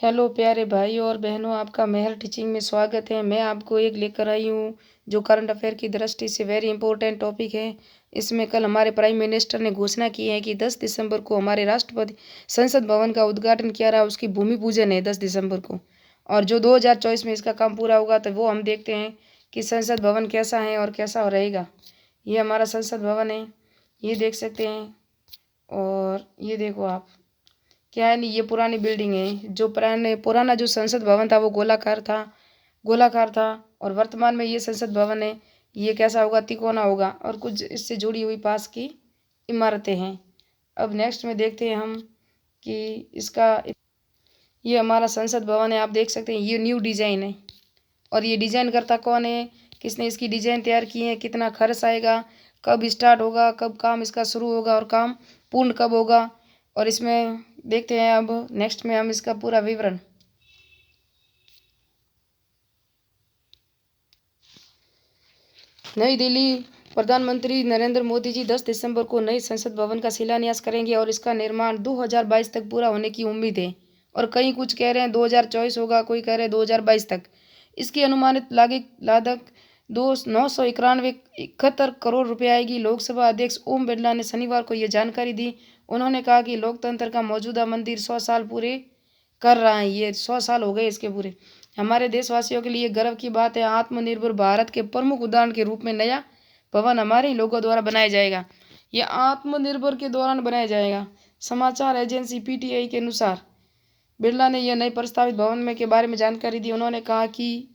Hello प्यारे भाई और बहनों, आपका मेहर टीचिंग में स्वागत है। मैं आपको एक लेकर आई हूँ जो करंट अफेयर की दृष्टि से वेरी इंपॉर्टेंट टॉपिक है। इसमें कल हमारे प्राइम मिनिस्टर ने घोषणा की है कि 10 दिसंबर को हमारे राष्ट्रपति संसद भवन का उद्घाटन किया रहा, उसकी भूमि पूजन है 10 दिसंबर को। और जो 2024 में इसका काम पूरा होगा तो वो हम देखते हैं कि संसद भवन कैसा है और कैसा रहेगा। ये हमारा संसद भवन है, ये देख सकते हैं। और ये देखो आप, क्या है नहीं, ये पुरानी बिल्डिंग है। जो पुराना जो संसद भवन था वो गोलाकार था। और वर्तमान में ये संसद भवन है, ये कैसा होगा, तिकोना होगा। और कुछ इससे जुड़ी हुई पास की इमारतें हैं। अब नेक्स्ट में देखते हैं हम कि इसका, ये हमारा संसद भवन है, आप देख सकते हैं। ये न्यू डिजाइन है। और ये डिजाइन करता कौन है, किसने इसकी डिजाइन तैयार की है, कितना खर्च आएगा, कब स्टार्ट होगा, कब काम इसका शुरू होगा और काम पूर्ण कब होगा। और इसमें देखते हैं अब नेक्स्ट में हम इसका पूरा विवरण। नई दिल्ली, प्रधानमंत्री नरेंद्र मोदी जी 10 दिसंबर को नई संसद भवन का शिलान्यास करेंगे और इसका निर्माण 2022 तक पूरा होने की उम्मीद है। और कई कुछ कह रहे हैं 2024 होगा, कोई कह रहे हैं 2022 तक। इसकी अनुमानित लागत 991 करोड़ रुपए आएगी। लोकसभा अध्यक्ष ओम बिरला ने शनिवार को यह जानकारी दी। उन्होंने कहा कि लोकतंत्र का मौजूदा मंदिर 100 साल पूरे कर रहा है। ये 100 साल हो गए इसके पूरे। हमारे देशवासियों के लिए गर्व की बात है। आत्मनिर्भर भारत के प्रमुख उदाहरण के रूप में नया भवन हमारे ही लोगों द्वारा बनाया जाएगा। यह आत्मनिर्भर के दौरान बनाया जाएगा। समाचार एजेंसी पीटीआई के अनुसार बिरला ने यह नई प्रस्तावित भवन में के बारे में जानकारी दी। उन्होंने कहा कि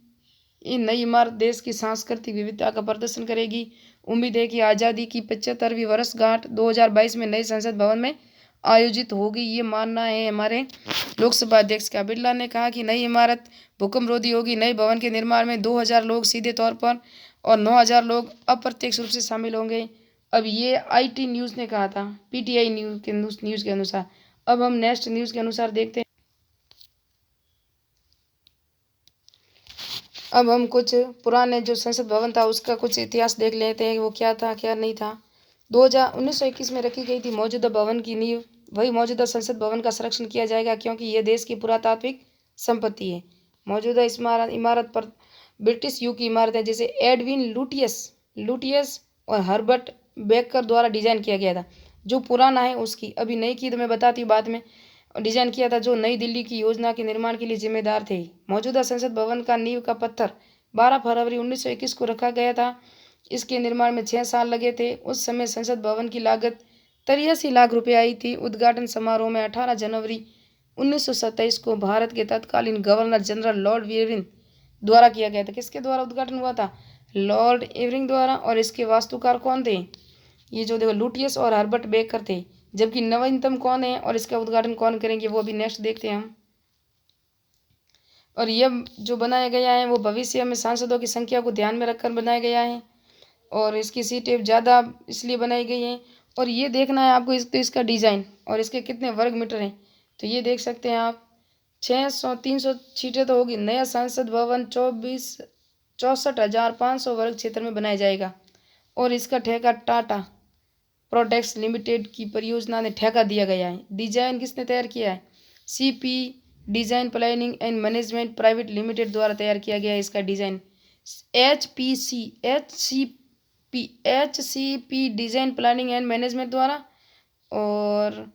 ये नई इमारत देश की सांस्कृतिक विविधता का प्रदर्शन करेगी। उम्मीद है कि आज़ादी की 75वीं वर्षगांठ 2022 में नए संसद भवन में आयोजित होगी, ये मानना है हमारे लोकसभा अध्यक्ष का। बिरला ने कहा कि नई इमारत भूकंपरोधी होगी। नए भवन के निर्माण में 2000 लोग सीधे तौर पर और 9000 लोग अप्रत्यक्ष रूप से शामिल होंगे। अब ये आईटी न्यूज़ ने कहा था, पीटीआई न्यूज़ के अनुसार। अब हम नेक्स्ट न्यूज़ के अनुसार देखते हैं। अब हम कुछ पुराने जो संसद भवन था उसका कुछ इतिहास देख लेते हैं कि वो क्या था क्या नहीं था। 1921 में रखी गई थी मौजूदा भवन की नींव। वही मौजूदा संसद भवन का संरक्षण किया जाएगा क्योंकि यह देश की पुरातात्विक संपत्ति है। मौजूदा इमारत पर ब्रिटिश युग की इमारत है, जैसे एडविन लुटियस और हर्बर्ट बेकर द्वारा डिजाइन किया गया था। जो पुराना है उसकी, अभी नई की तो मैं बताती हूँ बाद में, डिजाइन किया था, जो नई दिल्ली की योजना के निर्माण के लिए जिम्मेदार थे। मौजूदा संसद भवन का नींव का पत्थर 12 फरवरी 1921 को रखा गया था। इसके निर्माण में 6 साल लगे थे। उस समय संसद भवन की लागत 83 लाख रुपए आई थी। उद्घाटन समारोह में 18 जनवरी 1927 को भारत के तत्कालीन गवर्नर जनरल लॉर्ड इरविन द्वारा किया गया था। किसके द्वारा उद्घाटन हुआ था? लॉर्ड इरविन द्वारा। और इसके वास्तुकार कौन थे? ये जो देखो, लुटियस और हर्बर्ट बेकर थे। जबकि नवीनतम कौन है और इसका उद्घाटन कौन करेंगे वो अभी नेक्स्ट देखते हैं हम। और यह जो बनाया गया है वो भविष्य में सांसदों की संख्या को ध्यान में रखकर बनाया गया है। और इसकी सीटें ज़्यादा इसलिए बनाई गई हैं। और ये देखना है आपको इसका डिज़ाइन और इसके कितने वर्ग मीटर हैं। तो ये देख सकते हैं आप, 300 सीटें तो होगी। नया संसद भवन 64,500 वर्ग क्षेत्र में बनाया जाएगा। और इसका ठेका टाटा प्रोडक्ट्स लिमिटेड की परियोजना ने ठेका दिया गया है। डिजाइन किसने तैयार किया है? CP design planning and management private limited द्वारा तैयार किया गया है इसका design. H C P design planning and management द्वारा। और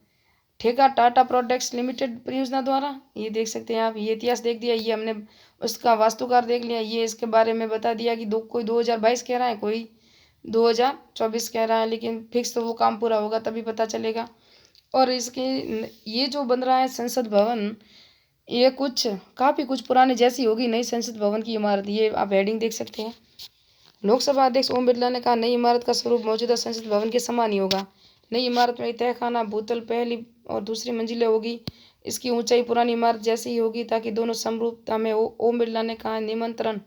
ठेका टाटा प्रोडक्ट्स लिमिटेड परियोजना द्वारा। ये देख सकते हैं आप, ये इतिहास देख दिया, ये हमने उसका वास्तुकार देख लिया, ये इसके बारे में बता दिया कि कोई 2022 कह रहा है, कोई 2024 कह रहा है, लेकिन फिक्स तो वो काम पूरा होगा तभी पता चलेगा। और इसके ये जो बन रहा है संसद भवन, ये काफ़ी कुछ पुराने जैसी होगी नई संसद भवन की इमारत। ये आप हेडिंग देख सकते हैं। लोकसभा अध्यक्ष ओम बिरला ने कहा, नई इमारत का स्वरूप मौजूदा संसद भवन के समान ही होगा। नई इमारत में तहखाना, भूतल पहली और दूसरी मंजिलें होगी। इसकी ऊंचाई पुरानी इमारत जैसी ही होगी ताकि दोनों समरूपता में हो। ओम बिरला ने कहा, निमंत्रण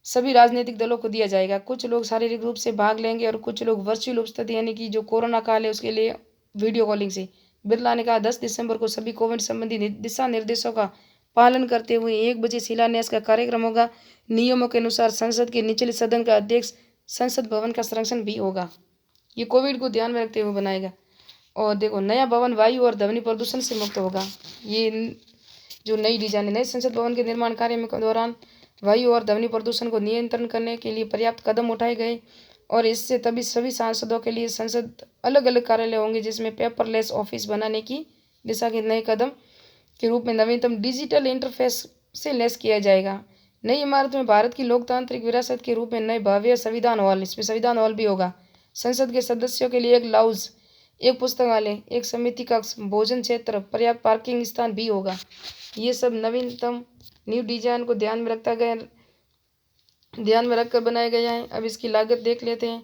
सभी राजनीतिक दलों को दिया जाएगा। कुछ लोग शारीरिक रूप से भाग लेंगे और कुछ लोग वर्चुअल उपस्थिति, यानी कि जो कोरोना काल है उसके लिए वीडियो कॉलिंग से। बिरला ने कहा, 10 दिसंबर को सभी कोविड संबंधी दिशा निर्देशों का पालन करते हुए 1 बजे शिलान्यास का कार्यक्रम होगा। नियमों के अनुसार संसद के निचले सदन का अध्यक्ष संसद भवन का संरक्षण भी होगा। ये कोविड को ध्यान में रखते हुए बनाएगा। और देखो, नया भवन वायु और ध्वनि प्रदूषण से मुक्त होगा। जो नई डिजाइन है। नए संसद भवन के निर्माण कार्य में दौरान वायु और ध्वनि प्रदूषण को नियंत्रण करने के लिए पर्याप्त कदम उठाए गए और इससे तभी सभी सांसदों के लिए संसद अलग अलग कार्यालय होंगे, जिसमें पेपरलेस ऑफिस बनाने की दिशा के नए कदम के रूप में नवीनतम डिजिटल इंटरफेस से लैस किया जाएगा। नई इमारत में भारत की लोकतांत्रिक विरासत के रूप में नए भव्य संविधान हॉल, इसमें संविधान हॉल भी होगा। संसद के सदस्यों के लिए एक लाउंज, एक पुस्तकालय, एक समिति कक्ष, भोजन क्षेत्र, पर्याप्त पार्किंग स्थान भी होगा। ये सब नवीनतम न्यू डिजाइन को ध्यान में रखकर बनाया गया है। अब इसकी लागत देख लेते हैं।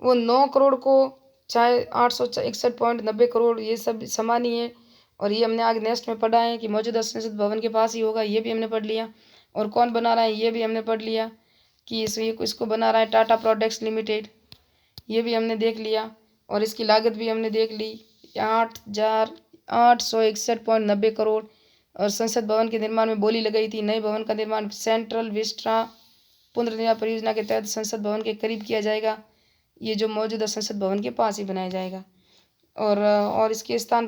वो 9 करोड़ को चाहे 861.90 करोड़, ये सब समान ही है। और ये हमने आगे नेक्स्ट में पढ़ा है कि मौजूदा संसद भवन के पास ही होगा, ये भी हमने पढ़ लिया। और कौन बना रहा है ये भी हमने पढ़ लिया कि इसको बना रहा है टाटा प्रोडक्ट्स लिमिटेड, ये भी हमने देख लिया। और इसकी लागत भी हमने देख ली 8,861.90 करोड़। और संसद भवन के निर्माण में बोली लगाई थी। नए भवन का निर्माण सेंट्रल विस्टा पुनर्निर्माण परियोजना के तहत संसद भवन के करीब किया जाएगा। ये जो मौजूदा संसद भवन के पास ही बनाया जाएगा और इसके स्थान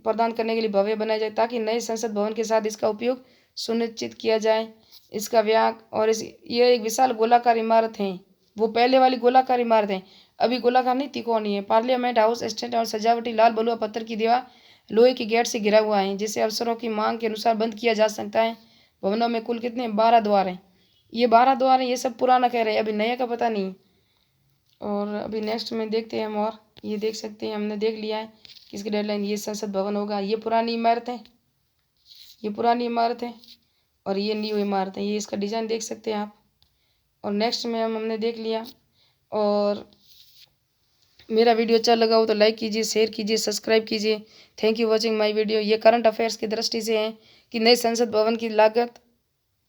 प्रदान करने के लिए भव्य बनाया जाए ताकि नए संसद भवन के साथ इसका उपयोग सुनिश्चित किया जाए। इसका व्यास और ये एक विशाल गोलाकार इमारत है। वो पहले वाली गोलाकार इमारत है, अभी गोलाकार नहीं त्रिकोणीय है। पार्लियामेंट हाउस स्टेट और सजावटी लाल बलुआ पत्थर की दीवार लोहे की गेट से घिरा हुआ है, जिसे अफसरों की मांग के अनुसार बंद किया जा सकता है। भवनों में कुल कितने 12 द्वार हैं। ये 12 द्वार हैं। ये सब पुराना कह रहे हैं, अभी नया का पता नहीं। और अभी नेक्स्ट में देखते हैं हम। और ये देख सकते हैं, हमने देख लिया है किसकी डेडलाइन। ये संसद भवन होगा। ये पुरानी इमारत है, ये पुरानी इमारत है और ये न्यू इमारत है। ये इसका डिज़ाइन देख सकते हैं आप। और नेक्स्ट में हमने देख लिया। और मेरा वीडियो अच्छा लगा हो तो लाइक कीजिए, शेयर कीजिए, सब्सक्राइब कीजिए। Thank you watching my video. ये करंट अफेयर्स की दृष्टि से है कि नए संसद भवन की लागत,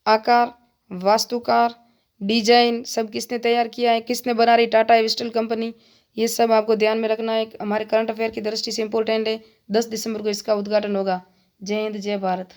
आकार, वास्तुकार, डिजाइन सब किसने तैयार किया है, किसने बना रही टाटा स्टील कंपनी, ये सब आपको ध्यान में रखना है। हमारे करंट अफेयर की दृष्टि से इम्पोर्टेंट है। 10 दिसंबर को इसका उद्घाटन होगा। जय हिंद, जय भारत।